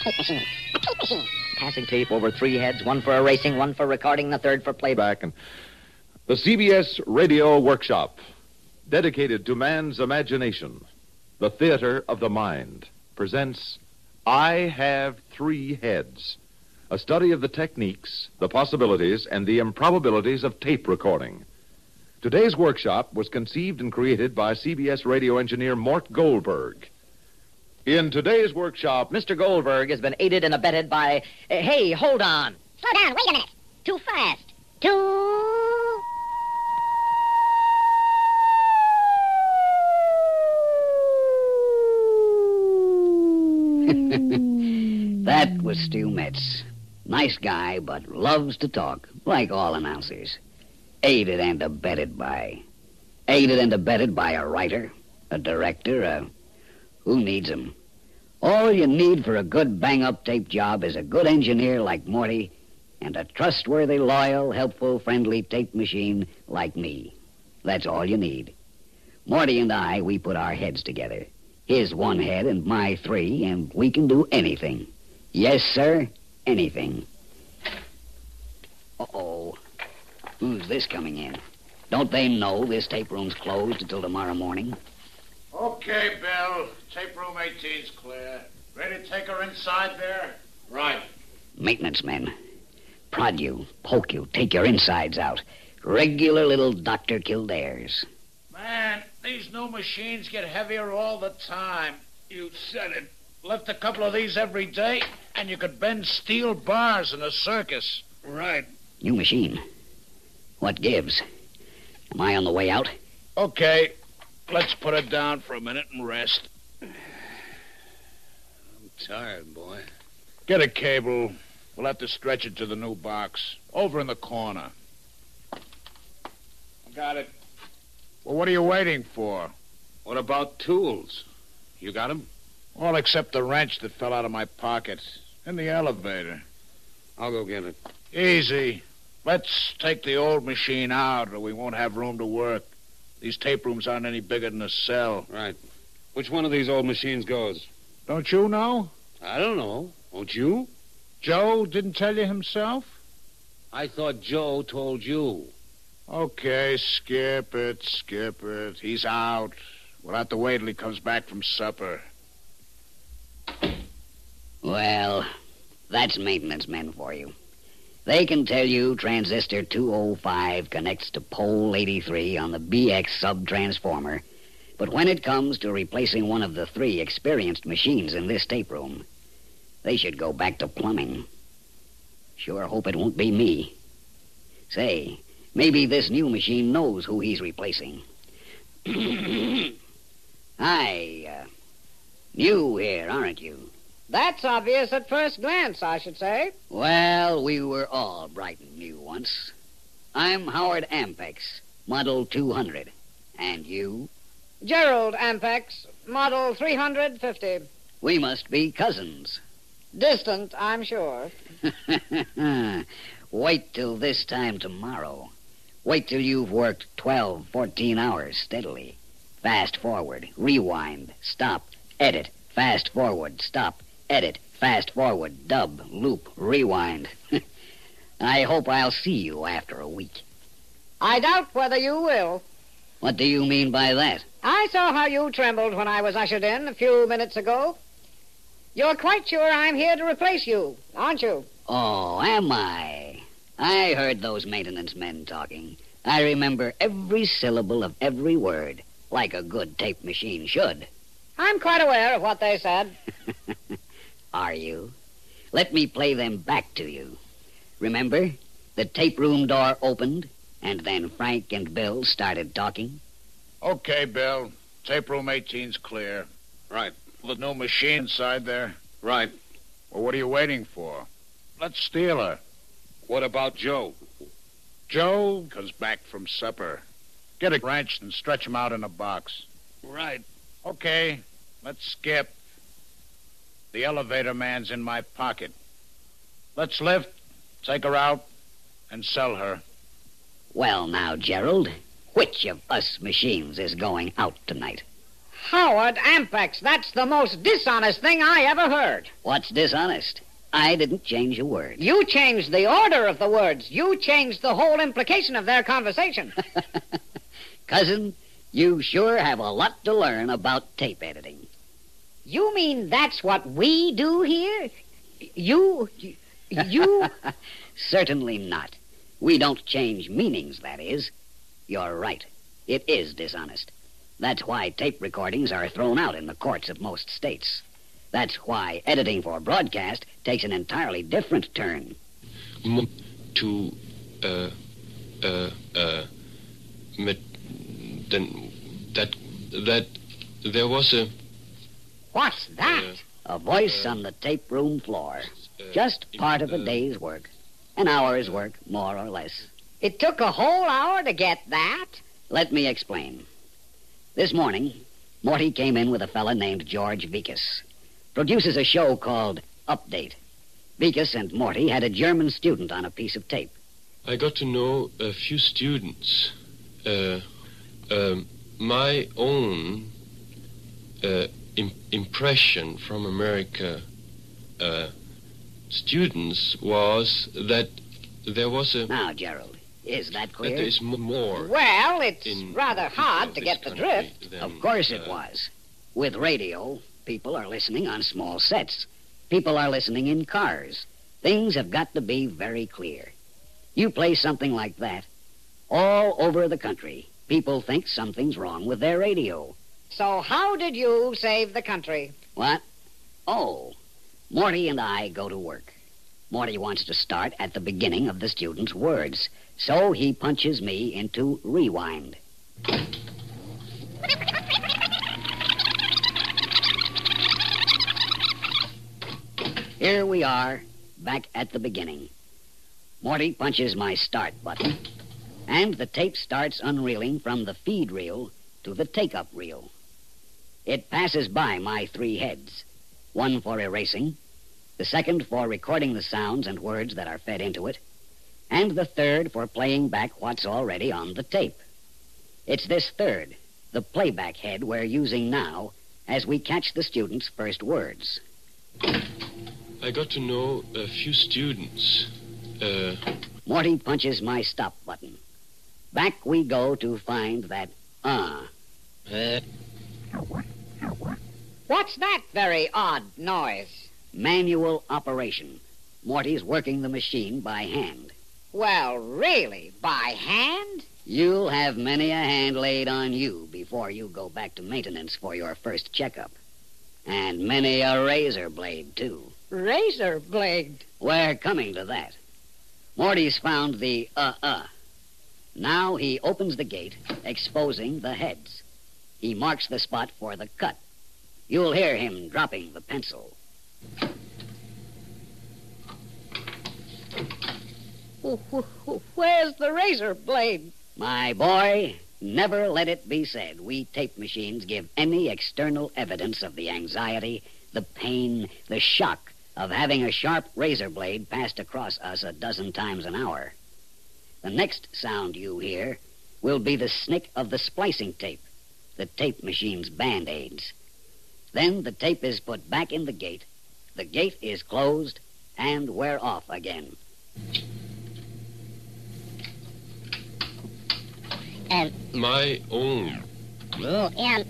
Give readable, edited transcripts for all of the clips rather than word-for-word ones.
tape machine. A tape machine. Passing tape over 3 heads, 1 for erasing, 1 for recording, the 3rd for playback. And the CBS Radio Workshop, dedicated to man's imagination, the theater of the mind, presents I Have 3 Heads, a study of the techniques, the possibilities, and the improbabilities of tape recording. Today's workshop was conceived and created by CBS radio engineer Mort Goldberg. In today's workshop, Mr. Goldberg has been aided and abetted by... hey, hold on. Slow down, wait a minute. Too fast. Too... That was Stu Metz. Nice guy, but loves to talk, like all announcers. Aided and abetted by a writer, a director, who needs 'em? All you need for a good bang-up tape job is a good engineer like Morty and a trustworthy, loyal, helpful, friendly tape machine like me. That's all you need. Morty and I, we put our heads together. His 1 head and my 3, and we can do anything. Yes, sir, anything. Uh-oh. Who's this coming in? Don't they know this tape room's closed until tomorrow morning? Okay, Bill. Tape room 18's clear. Ready to take her inside there? Right. Maintenance men. Prod you, poke you, take your insides out. Regular little Dr. Kildares. Man, these new machines get heavier all the time. You said it. Lift a couple of these every day, and you could bend steel bars in a circus. Right. New machine. What gives? Am I on the way out? Okay. Let's put it down for a minute and rest. I'm tired, boy. Get a cable. We'll have to stretch it to the new box. Over in the corner. Got it. Well, what are you waiting for? What about tools? You got 'em? All except the wrench that fell out of my pocket. In the elevator. I'll go get it. Easy. Let's take the old machine out or we won't have room to work. These tape rooms aren't any bigger than a cell. Right. Which one of these old machines goes? Don't you know? I don't know. Won't you? Joe didn't tell you himself? I thought Joe told you. Okay, skip it. He's out. We'll have to wait till he comes back from supper. Well, that's maintenance men for you. They can tell you transistor 205 connects to pole 83 on the BX sub-transformer, but when it comes to replacing one of the 3 experienced machines in this tape room, they should go back to plumbing. Sure hope it won't be me. Say, maybe this new machine knows who he's replacing. Hi, new here, aren't you? That's obvious at first glance, I should say. Well, we were all bright and new once. I'm Howard Ampex, Model 200. And you? Gerald Ampex, Model 350. We must be cousins. Distant, I'm sure. Wait till this time tomorrow. Wait till you've worked 12, 14 hours steadily. Fast forward, rewind, stop, edit, fast forward, stop, edit, fast forward, dub, loop, rewind. I hope I'll see you after a week. I doubt whether you will. What do you mean by that? I saw how you trembled when I was ushered in a few minutes ago. You're quite sure I'm here to replace you, aren't you? Oh, am I? I heard those maintenance men talking. I remember every syllable of every word, like a good tape machine should. I'm quite aware of what they said. Are you? Let me play them back to you. Remember? The tape room door opened, and then Frank and Bill started talking. Okay, Bill. Tape room 18's clear. Right. The new machine inside there? Right. Well, what are you waiting for? Let's steal her. What about Joe? Joe comes back from supper. Get a wrench and stretch him out in a box. Right. Okay, let's skip. The elevator man's in my pocket. Let's lift, take her out, and sell her. Well, now, Gerald, which of us machines is going out tonight? Howard Ampex, that's the most dishonest thing I ever heard. What's dishonest? I didn't change a word. You changed the order of the words. You changed the whole implication of their conversation. Cousin, you sure have a lot to learn about tape editing. You mean that's what we do here? You... Certainly not. We don't change meanings, that is. You're right. It is dishonest. That's why tape recordings are thrown out in the courts of most states. That's why editing for broadcast takes an entirely different turn. That there was a... What's that? A voice on the tape room floor. Just part of a day's work. An hour's work, more or less. It took a whole hour to get that? Let me explain. This morning, Morty came in with a fella named George Vikas. Produces a show called Update. Vikas and Morty had a German student on a piece of tape. I got to know a few students. My own impression from America students was that there was a... Now, Gerald, is that clear? That there is more... Well, it's rather hard to get the drift. Of course it was. With radio, people are listening on small sets. People are listening in cars. Things have got to be very clear. You play something like that, all over the country, people think something's wrong with their radio. So how did you save the country? What? Oh, Morty and I go to work. Morty wants to start at the beginning of the student's words, so he punches me into rewind. Here we are, back at the beginning. Morty punches my start button, and the tape starts unreeling from the feed reel to the take-up reel. It passes by my 3 heads, one for erasing, the second for recording the sounds and words that are fed into it, and the third for playing back what's already on the tape. It's this third, the playback head, we're using now as we catch the student's first words. I got to know a few students. Morty punches my stop button. Back we go to find that What's that very odd noise? Manual operation. Morty's working the machine by hand. Well, really, by hand? You'll have many a hand laid on you before you go back to maintenance for your first checkup. And many a razor blade, too. Razor blade? We're coming to that. Morty's found the Now he opens the gate, exposing the heads. He marks the spot for the cut. You'll hear him dropping the pencil. Where's the razor blade? My boy, never let it be said we tape machines give any external evidence of the anxiety, the pain, the shock of having a sharp razor blade passed across us a dozen times an hour. The next sound you hear will be the snick of the splicing tape, the tape machine's band-aids. Then the tape is put back in the gate is closed, and we're off again. And... My own. And...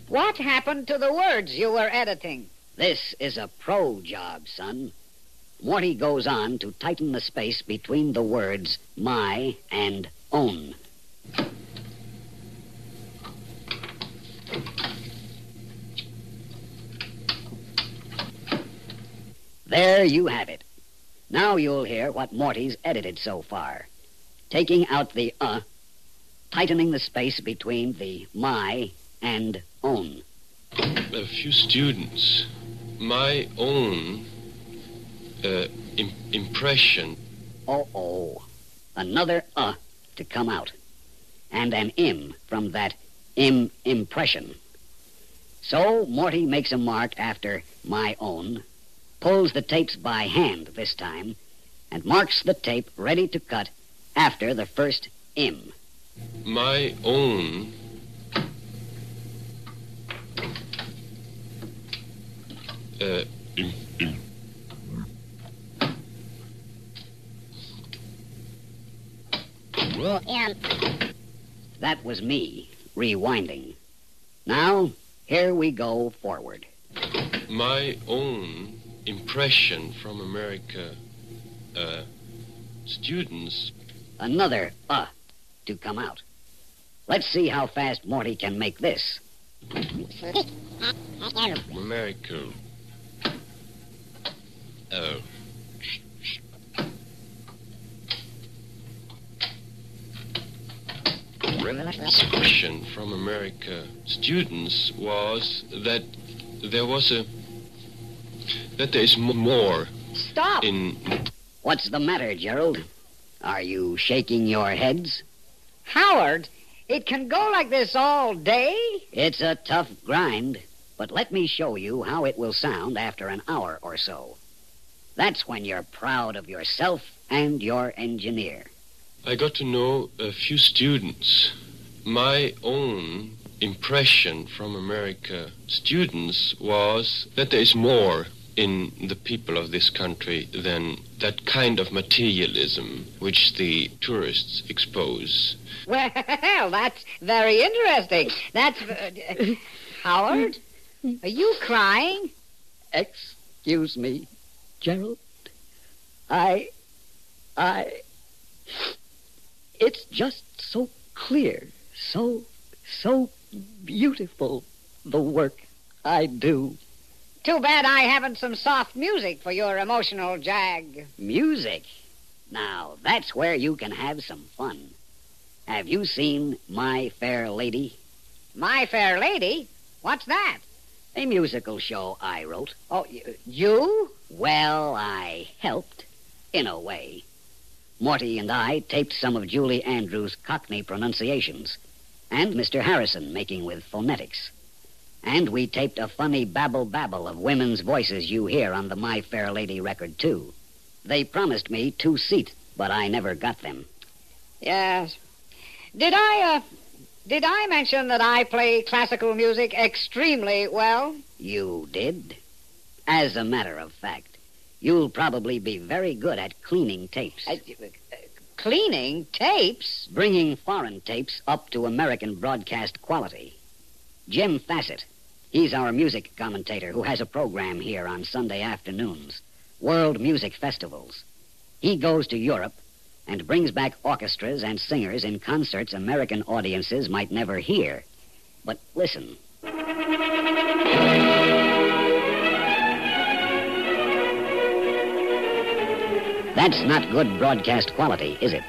What happened to the words you were editing? This is a pro job, son. Morty goes on to tighten the space between the words my and own. There you have it. Now you'll hear what Morty's edited so far. Taking out the tightening the space between the my and own. A few students. My own impression. Another to come out. And an im from that impression. So Morty makes a mark after my own, pulls the tapes by hand this time, and marks the tape ready to cut after the first im. My own That was me, rewinding. Now, here we go forward. My own impression from America, students. Another to come out. Let's see how fast Morty can make this. America. Impression from America students was that there is more. Stop! What's the matter, Gerald? Are you shaking your heads? Howard, it can go like this all day? It's a tough grind, but let me show you how it will sound after an hour or so. That's when you're proud of yourself and your engineer. I got to know a few students. My own impression from America students was that there is more in the people of this country than that kind of materialism which the tourists expose. Well, that's very interesting. That's... Howard, are you crying? Excuse me, Gerald. It's just so clear, so beautiful, the work I do. Too bad I haven't some soft music for your emotional jag. Music? Now, that's where you can have some fun. Have you seen My Fair Lady? My Fair Lady? What's that? A musical show I wrote. Oh, you? Well, I helped, in a way. Morty and I taped some of Julie Andrews' Cockney pronunciations, and Mr. Harrison making with phonetics. And we taped a funny babble of women's voices you hear on the My Fair Lady record, too. They promised me 2 seats, but I never got them. Yes. Did I mention that I play classical music extremely well? You did. As a matter of fact, you'll probably be very good at cleaning tapes. Cleaning tapes? Bringing foreign tapes up to American broadcast quality. Jim Fassett, he's our music commentator who has a program here on Sunday afternoons, World Music Festivals. He goes to Europe and brings back orchestras and singers in concerts American audiences might never hear. But listen. That's not good broadcast quality, is it?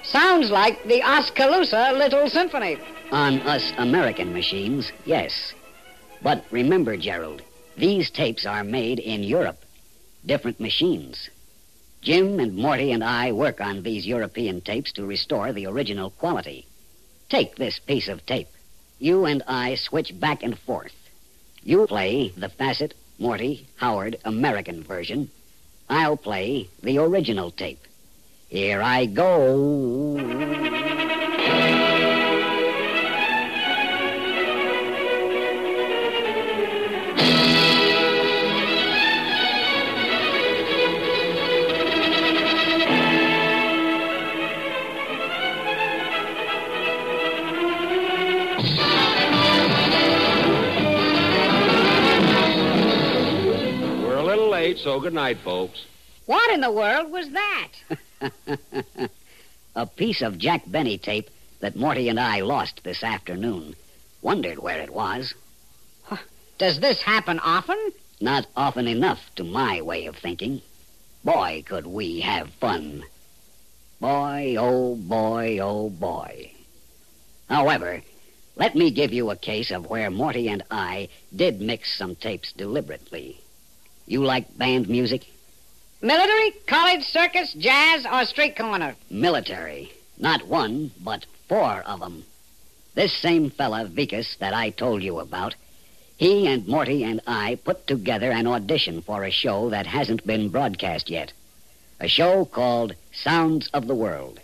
Sounds like the Oskaloosa Little Symphony. On us American machines, yes. But remember, Gerald, these tapes are made in Europe. Different machines. Jim and Morty and I work on these European tapes to restore the original quality. Take this piece of tape. You and I switch back and forth. You play the Fassett, Morty, Howard American version. I'll play the original tape. Here I go. We're a little late, so good night, folks. What in the world was that? A piece of Jack Benny tape that Morty and I lost this afternoon. Wondered where it was. Does this happen often? Not often enough, to my way of thinking. Boy, could we have fun. Boy, oh boy, oh boy. However, let me give you a case of where Morty and I did mix some tapes deliberately. You like band music? Military, college, circus, jazz, or street corner? Military. Not one, but 4 of them. This same fella, Vikas, that I told you about, he and Morty and I put together an audition for a show that hasn't been broadcast yet. A show called Sounds of the World.